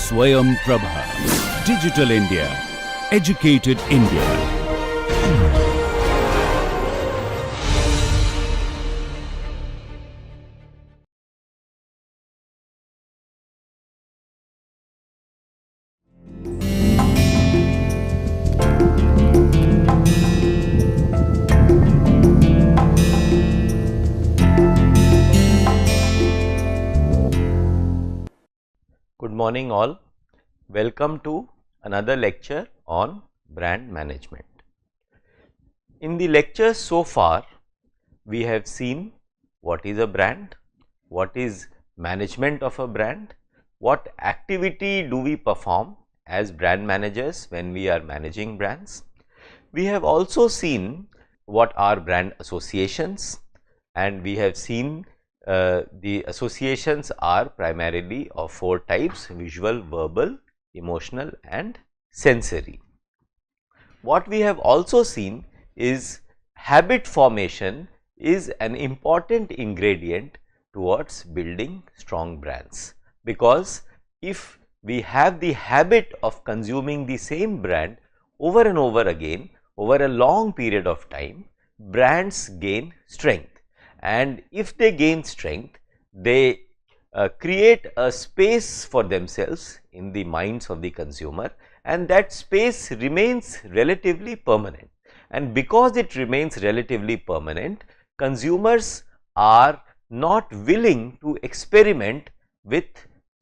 Swayam Prabha. Digital India. Educated India. Good morning all. Welcome to another lecture on brand management. In the lectures so far, we have seen what is a brand, what is management of a brand, what activity do we perform as brand managers when we are managing brands. We have also seen what are brand associations, and we have seen the associations are primarily of 4 types: visual, verbal, emotional and sensory. What we have also seen is habit formation is an important ingredient towards building strong brands, because if we have the habit of consuming the same brand over and over again over a long period of time, brands gain strength. And if they gain strength, they create a space for themselves in the minds of the consumer, and that space remains relatively permanent. And because it remains relatively permanent, consumers are not willing to experiment with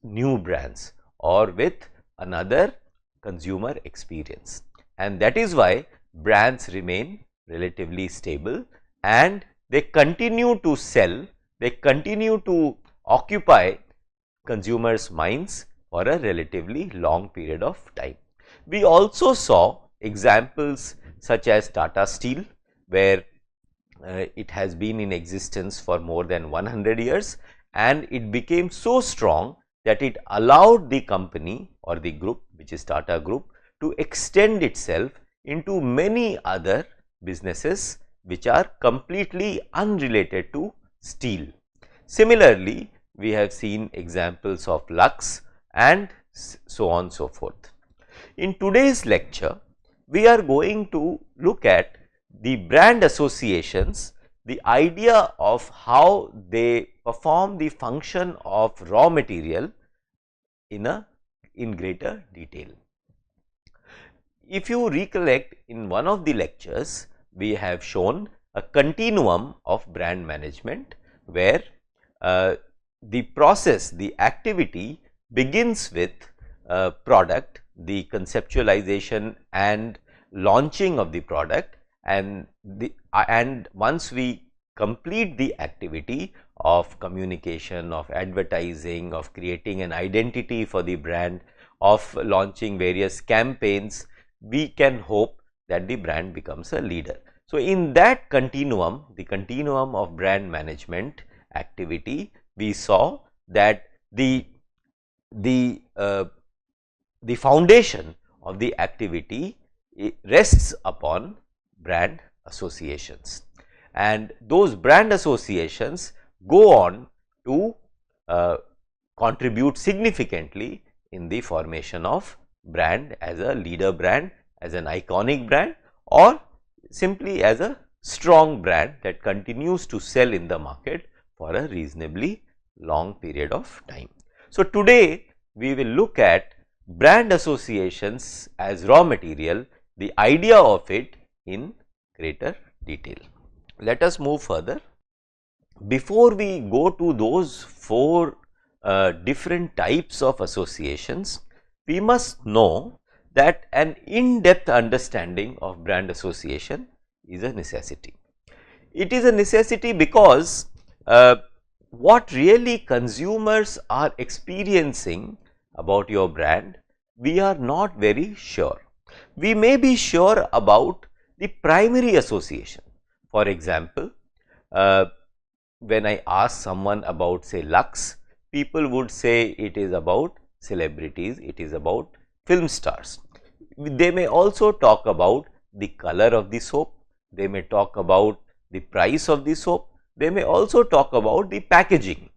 new brands or with another consumer experience. And that is why brands remain relatively stable and they continue to sell, they continue to occupy consumers' minds for a relatively long period of time. We also saw examples such as Tata Steel, where it has been in existence for more than 100 years and it became so strong that it allowed the company or the group, which is Tata Group, to extend itself into many other businesses which are completely unrelated to steel. Similarly, we have seen examples of Lux and so on and so forth. In today's lecture, we are going to look at the brand associations, the idea of how they perform the function of raw material in greater detail. If you recollect, in one of the lectures, we have shown a continuum of brand management where the process, the activity begins with product, the conceptualization and launching of the product, and once we complete the activity of communication, of advertising, of creating an identity for the brand, of launching various campaigns, we can hope that the brand becomes a leader. So, in that continuum, the continuum of brand management activity, we saw that the foundation of the activity rests upon brand associations, and those brand associations go on to contribute significantly in the formation of brand as a leader brand, as an iconic brand, or simply as a strong brand that continues to sell in the market for a reasonably long period of time. So, today we will look at brand associations as raw material, the idea of it in greater detail. Let us move further. Before we go to those 4 different types of associations, we must know that an in-depth understanding of brand association is a necessity. It is a necessity because what really consumers are experiencing about your brand, we are not very sure. We may be sure about the primary association. For example, when I ask someone about, say, Lux, people would say it is about celebrities, it is about film stars. They may also talk about the color of the soap, they may talk about the price of the soap, they may also talk about the packaging,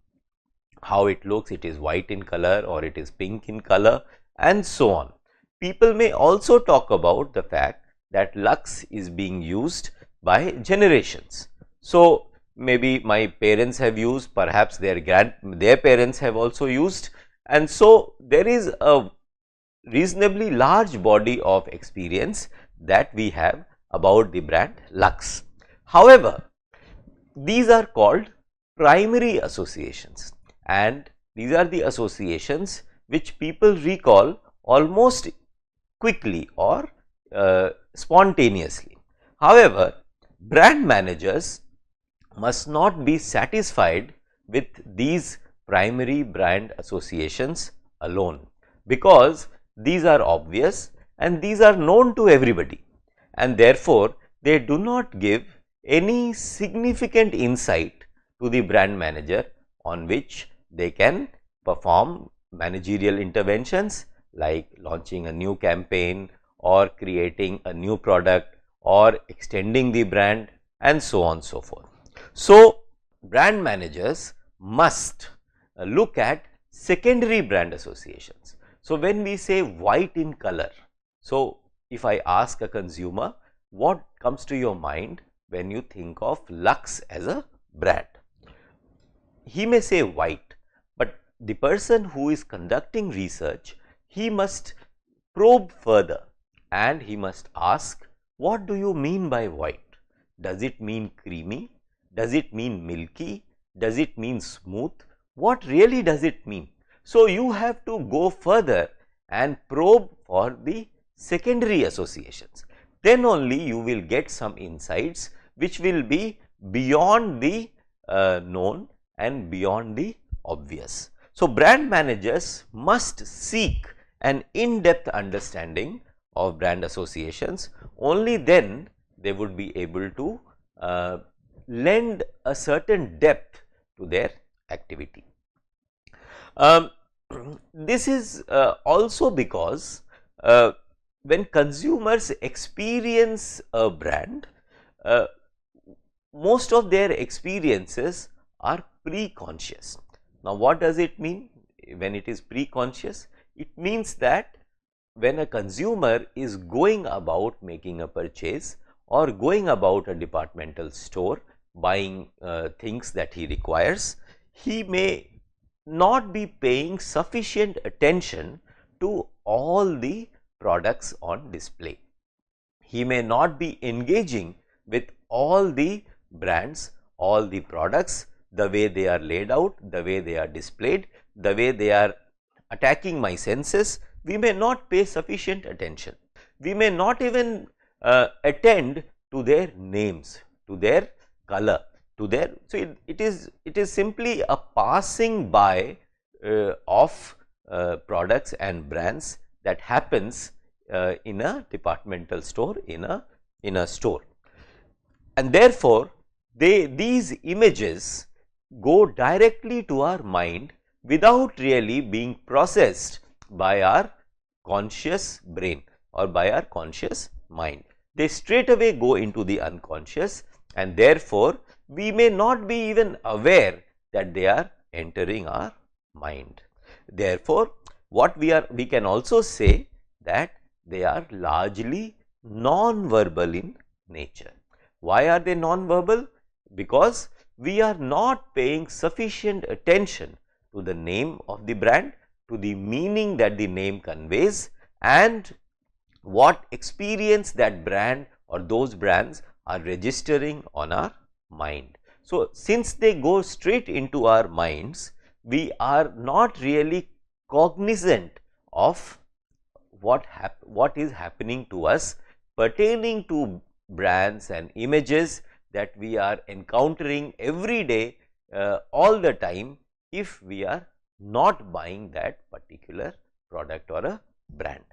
how it looks, it is white in color or it is pink in color, and so on. People may also talk about the fact that Lux is being used by generations. So, maybe my parents have used, perhaps their parents have also used, and so there is a reasonably large body of experience that we have about the brand Lux. However, these are called primary associations, and these are the associations which people recall almost quickly or spontaneously. However, brand managers must not be satisfied with these primary brand associations alone, because these are obvious and these are known to everybody, and therefore, they do not give any significant insight to the brand manager on which they can perform managerial interventions like launching a new campaign or creating a new product or extending the brand and so on and so forth. So, brand managers must look at secondary brand associations. So, when we say white in color, so if I ask a consumer, what comes to your mind when you think of Lux as a brand? He may say white, but the person who is conducting research, he must probe further and he must ask, what do you mean by white? Does it mean creamy? Does it mean milky? Does it mean smooth? What really does it mean? So, you have to go further and probe for the secondary associations. Then only you will get some insights which will be beyond the known and beyond the obvious. So, brand managers must seek an in-depth understanding of brand associations. Only then they would be able to lend a certain depth to their activity. This is also because when consumers experience a brand, most of their experiences are pre-conscious. Now, what does it mean when it is pre-conscious? It means that when a consumer is going about making a purchase or going about a departmental store buying things that he requires, he may not be paying sufficient attention to all the products on display. He may not be engaging with all the brands, all the products, the way they are laid out, the way they are displayed, the way they are attacking my senses. We may not pay sufficient attention. We may not even attend to their names, to their color, to their, so it is simply a passing by of products and brands that happens in a departmental store, in a store, and therefore these images go directly to our mind without really being processed by our conscious brain or by our conscious mind. They straight away go into the unconscious, and therefore we may not be even aware that they are entering our mind. Therefore, what we can also say that they are largely non-verbal in nature. Why are they non-verbal? Because we are not paying sufficient attention to the name of the brand, to the meaning that the name conveys, and what experience that brand or those brands are registering on our mind. So, since they go straight into our minds, we are not really cognizant of what is happening to us pertaining to brands and images that we are encountering every day, all the time, if we are not buying that particular product or a brand.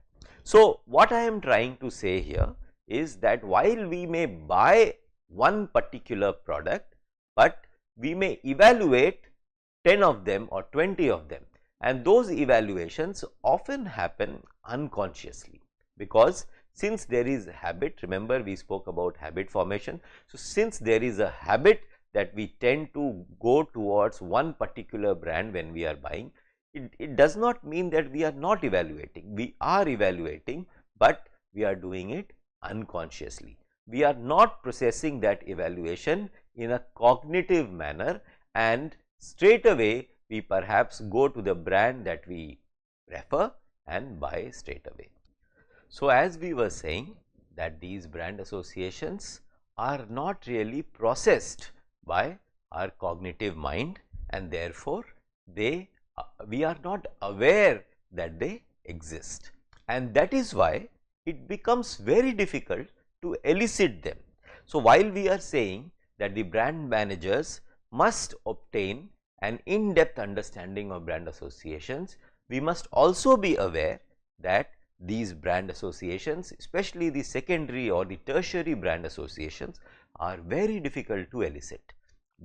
So, what I am trying to say here is that while we may buy one particular product, but we may evaluate 10 of them or 20 of them, and those evaluations often happen unconsciously, because since there is habit, remember we spoke about habit formation. So, since there is a habit that we tend to go towards one particular brand when we are buying, it does not mean that we are not evaluating. We are evaluating, but we are doing it unconsciously. We are not processing that evaluation in a cognitive manner, and straight away we perhaps go to the brand that we prefer and buy straight away. So, as we were saying that these brand associations are not really processed by our cognitive mind, and therefore they we are not aware that they exist, and that is why it becomes very difficult to elicit them. So, while we are saying that the brand managers must obtain an in-depth understanding of brand associations, we must also be aware that these brand associations, especially the secondary or the tertiary brand associations, are very difficult to elicit,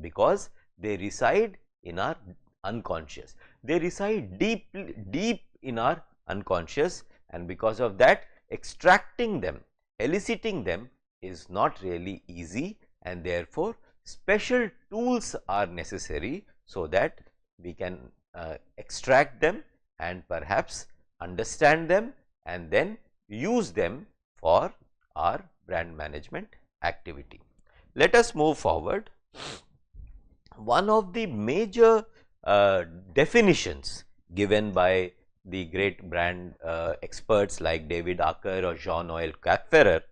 because they reside in our unconscious. They reside deep in our unconscious, and because of that, extracting them, eliciting them is not really easy, and therefore special tools are necessary so that we can extract them and perhaps understand them and then use them for our brand management activity. Let us move forward. One of the major definitions given by the great brand experts like David Acker or Jean-Noël Capferrer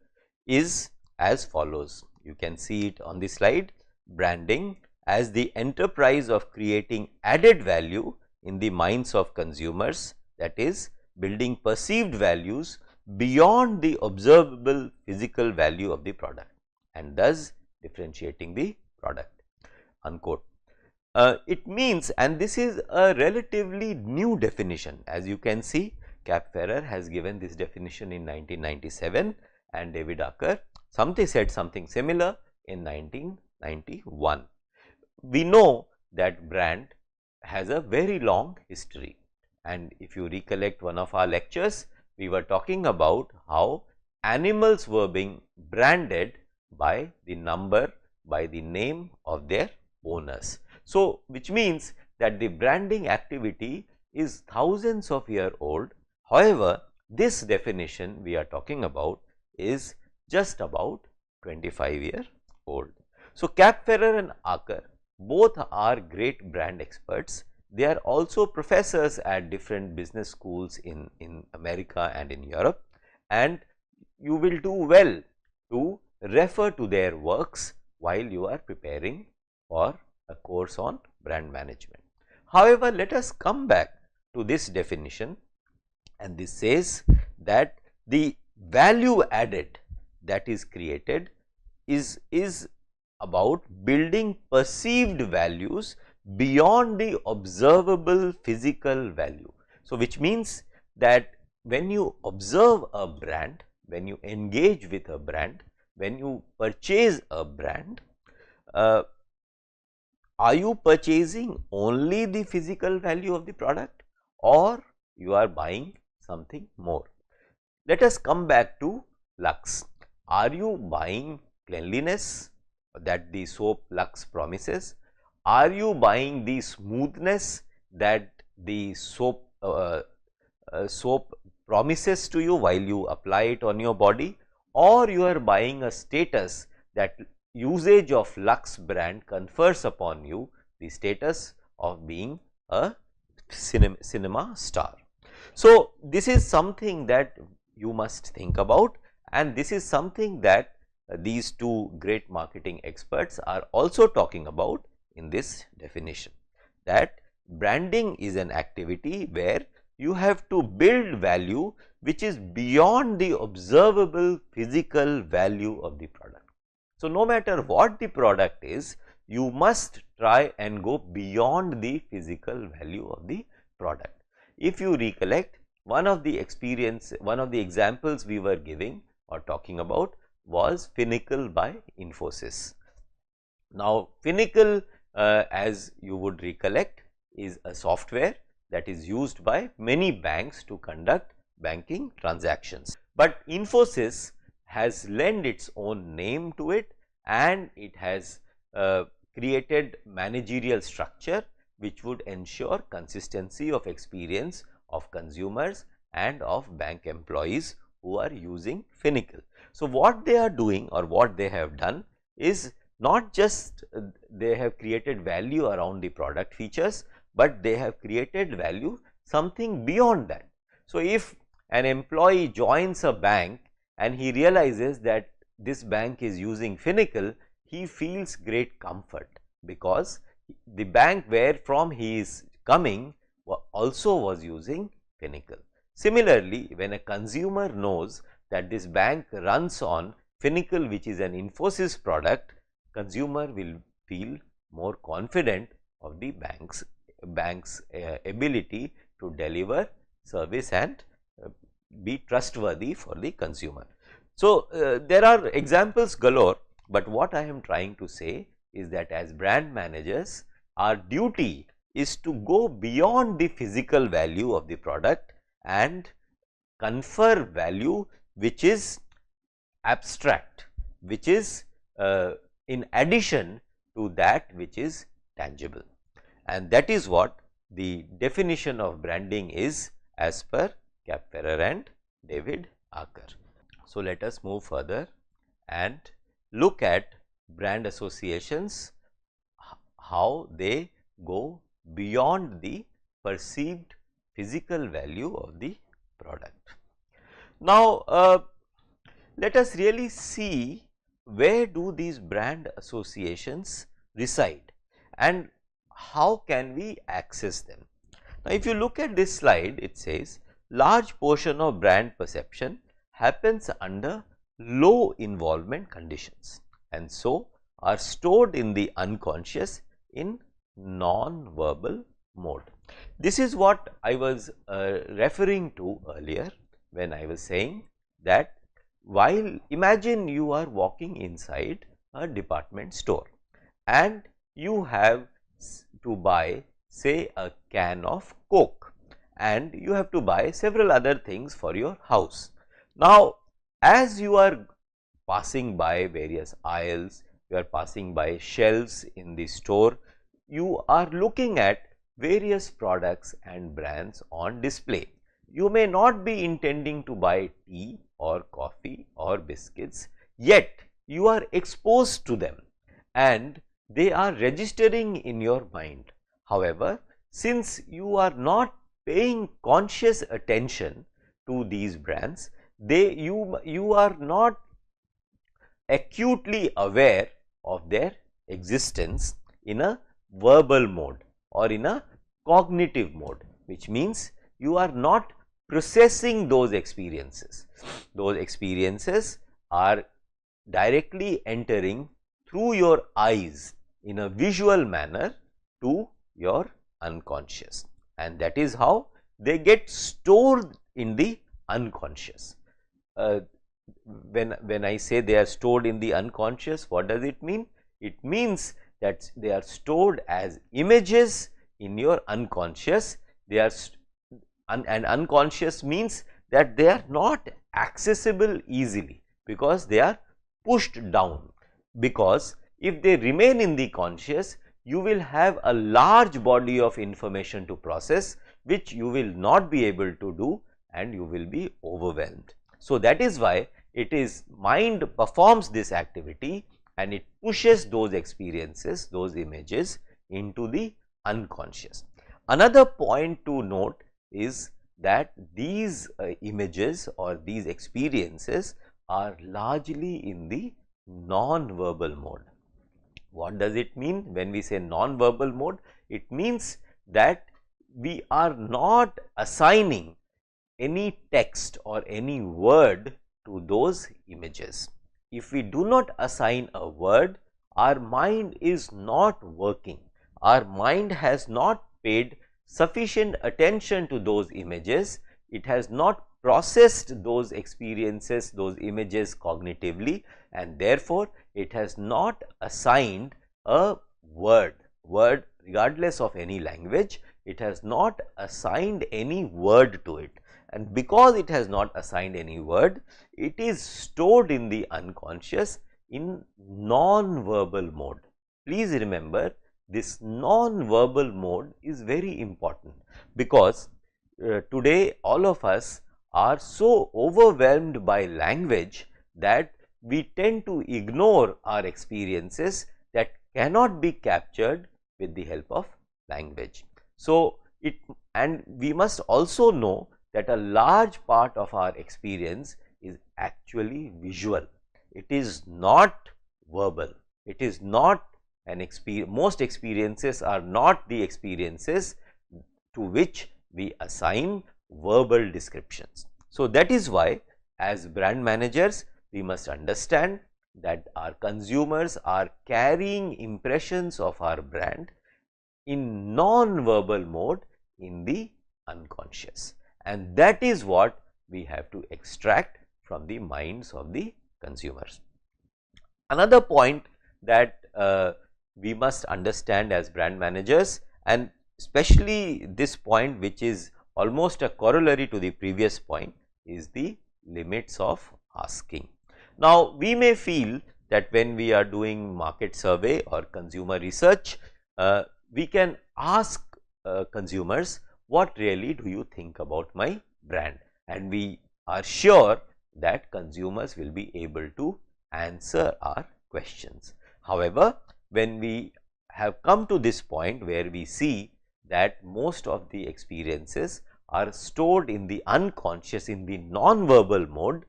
is as follows. You can see it on the slide. Branding as the enterprise of creating added value in the minds of consumers, that is, building perceived values beyond the observable physical value of the product, and thus differentiating the product, unquote. It means, and this is a relatively new definition, as you can see, Capferrer has given this definition in 1997 and David Acker said something similar in 1991. We know that brand has a very long history, and if you recollect one of our lectures, we were talking about how animals were being branded by the number, by the name of their owners. So, which means that the branding activity is thousands of years old. However, this definition we are talking about is just about 25 years old. So, Capferrer and Acker both are great brand experts. They are also professors at different business schools in America and in Europe, and you will do well to refer to their works while you are preparing for a course on brand management. However, let us come back to this definition, and this says that the value added that is created is about building perceived values beyond the observable physical value. So, which means that when you observe a brand, when you engage with a brand, when you purchase a brand, are you purchasing only the physical value of the product, or you are buying something more? Let us come back to Lux. Are you buying cleanliness that the soap Lux promises? Are you buying the smoothness that the soap promises to you while you apply it on your body, or you are buying a status that usage of Lux brand confers upon you, the status of being a cinema star? So, this is something that you must think about, and this is something that these two great marketing experts are also talking about in this definition, that branding is an activity where you have to build value which is beyond the observable physical value of the product. So, no matter what the product is, you must try and go beyond the physical value of the product. If you recollect, one of the examples we were giving or talking about was Finacle by Infosys. Now, Finacle, as you would recollect, is a software that is used by many banks to conduct banking transactions. But Infosys has lent its own name to it, and it has created managerial structure which would ensure consistency of experience of consumers and of bank employees who are using Finacle. So, what they are doing or what they have done is not just they have created value around the product features, but they have created value something beyond that. So, if an employee joins a bank and he realizes that this bank is using Finacle, he feels great comfort, because the bank where from he is coming also was using Finacle. Similarly, when a consumer knows that this bank runs on Finacle, which is an Infosys product, consumer will feel more confident of the bank's ability to deliver service and be trustworthy for the consumer. So, there are examples galore, but what I am trying to say is that as brand managers, our duty is to go beyond the physical value of the product and confer value which is abstract, which is in addition to that which is tangible, and that is what the definition of branding is as per Kapferer and David Acker. So, let us move further and look at brand associations, how they go beyond the perceived physical value of the product. Now, let us really see where do these brand associations reside and how can we access them. Now, if you look at this slide, it says large portion of brand perception happens under low involvement conditions and so are stored in the unconscious in non-verbal mode. This is what I was referring to earlier when I was saying that while imagine you are walking inside a department store and you have to buy, say, a can of Coke, and you have to buy several other things for your house. Now, as you are passing by various aisles, you are passing by shelves in the store, you are looking at various products and brands on display. You may not be intending to buy tea or coffee or biscuits, yet you are exposed to them and they are registering in your mind. However, since you are not paying conscious attention to these brands, you are not acutely aware of their existence in a verbal mode or in a cognitive mode, which means you are not processing those experiences. Those experiences are directly entering through your eyes in a visual manner to your unconscious, and that is how they get stored in the unconscious. When I say they are stored in the unconscious, what does it mean? It means that they are stored as images in your unconscious. They are and unconscious means that they are not accessible easily because they are pushed down, because if they remain in the conscious, you will have a large body of information to process which you will not be able to do and you will be overwhelmed. So, that is why it is mind performs this activity and it pushes those experiences, those images into the unconscious. Another point to note is that these images or these experiences are largely in the non-verbal mode. What does it mean when we say non-verbal mode? It means that we are not assigning any text or any word to those images. If we do not assign a word, our mind is not working. Our mind has not paid sufficient attention to those images. It has not processed those experiences, those images cognitively, and therefore it has not assigned a word regardless of any language. It has not assigned any word to it, and because it has not assigned any word, it is stored in the unconscious in non-verbal mode. Please remember this non-verbal mode is very important, because today all of us are so overwhelmed by language that we tend to ignore our experiences that cannot be captured with the help of language. So, and we must also know that a large part of our experience is actually visual. It is not verbal. It is not an experience. Most experiences are not the experiences to which we assign verbal descriptions. So, that is why as brand managers we must understand that our consumers are carrying impressions of our brand in non-verbal mode in the unconscious, and that is what we have to extract from the minds of the consumers. Another point that we must understand as brand managers, and especially this point which is almost a corollary to the previous point, is the limits of asking. Now, we may feel that when we are doing market survey or consumer research, we can ask consumers, what really do you think about my brand, and we are sure that consumers will be able to answer our questions. However, when we have come to this point where we see that most of the experiences are stored in the unconscious, in the non-verbal mode,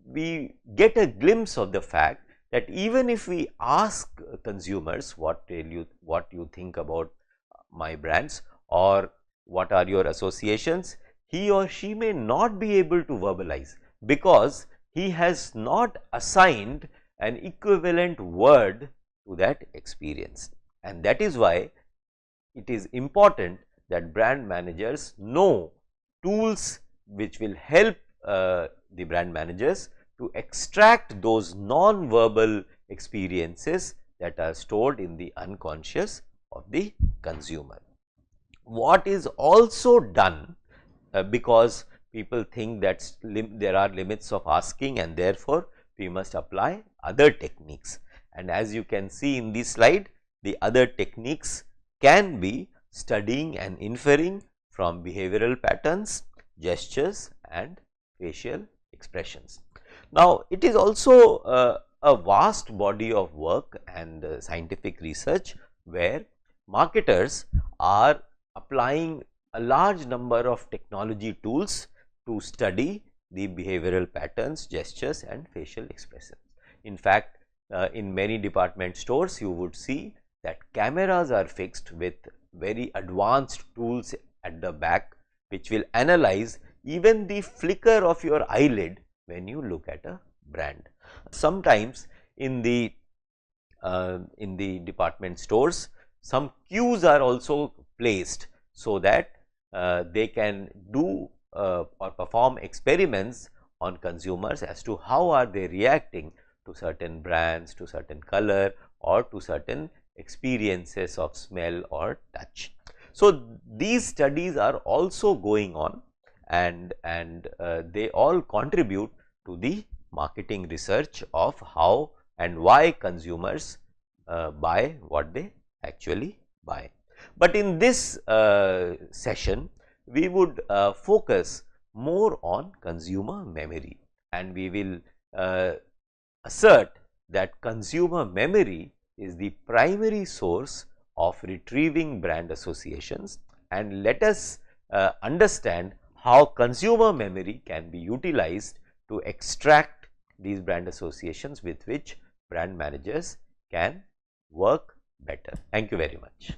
we get a glimpse of the fact that even if we ask consumers what you think about my brands or what are your associations, he or she may not be able to verbalize, because he has not assigned an equivalent word to that experience. And that is why it is important that brand managers know tools which will help the brand managers to extract those non-verbal experiences that are stored in the unconscious of the consumer. What is also done, because people think that there are limits of asking and therefore we must apply other techniques, and as you can see in this slide, the other techniques can be studying and inferring from behavioral patterns, gestures and facial expressions. Now, it is also a vast body of work and scientific research where marketers are applying a large number of technology tools to study the behavioral patterns, gestures and facial expressions. In fact, in many department stores you would see that cameras are fixed with very advanced tools at the back, which will analyze even the flicker of your eyelid when you look at a brand. Sometimes in the department stores, some cues are also placed so that they can do or perform experiments on consumers as to how are they reacting to certain brands, to certain color or to certain experiences of smell or touch. So, these studies are also going on, and they all contribute to the marketing research of how and why consumers buy what they actually buy. But in this session, we would focus more on consumer memory, and we will assert that consumer memory is the primary source of retrieving brand associations, and let us understand how consumer memory can be utilized to extract these brand associations with which brand managers can work better. Thank you very much.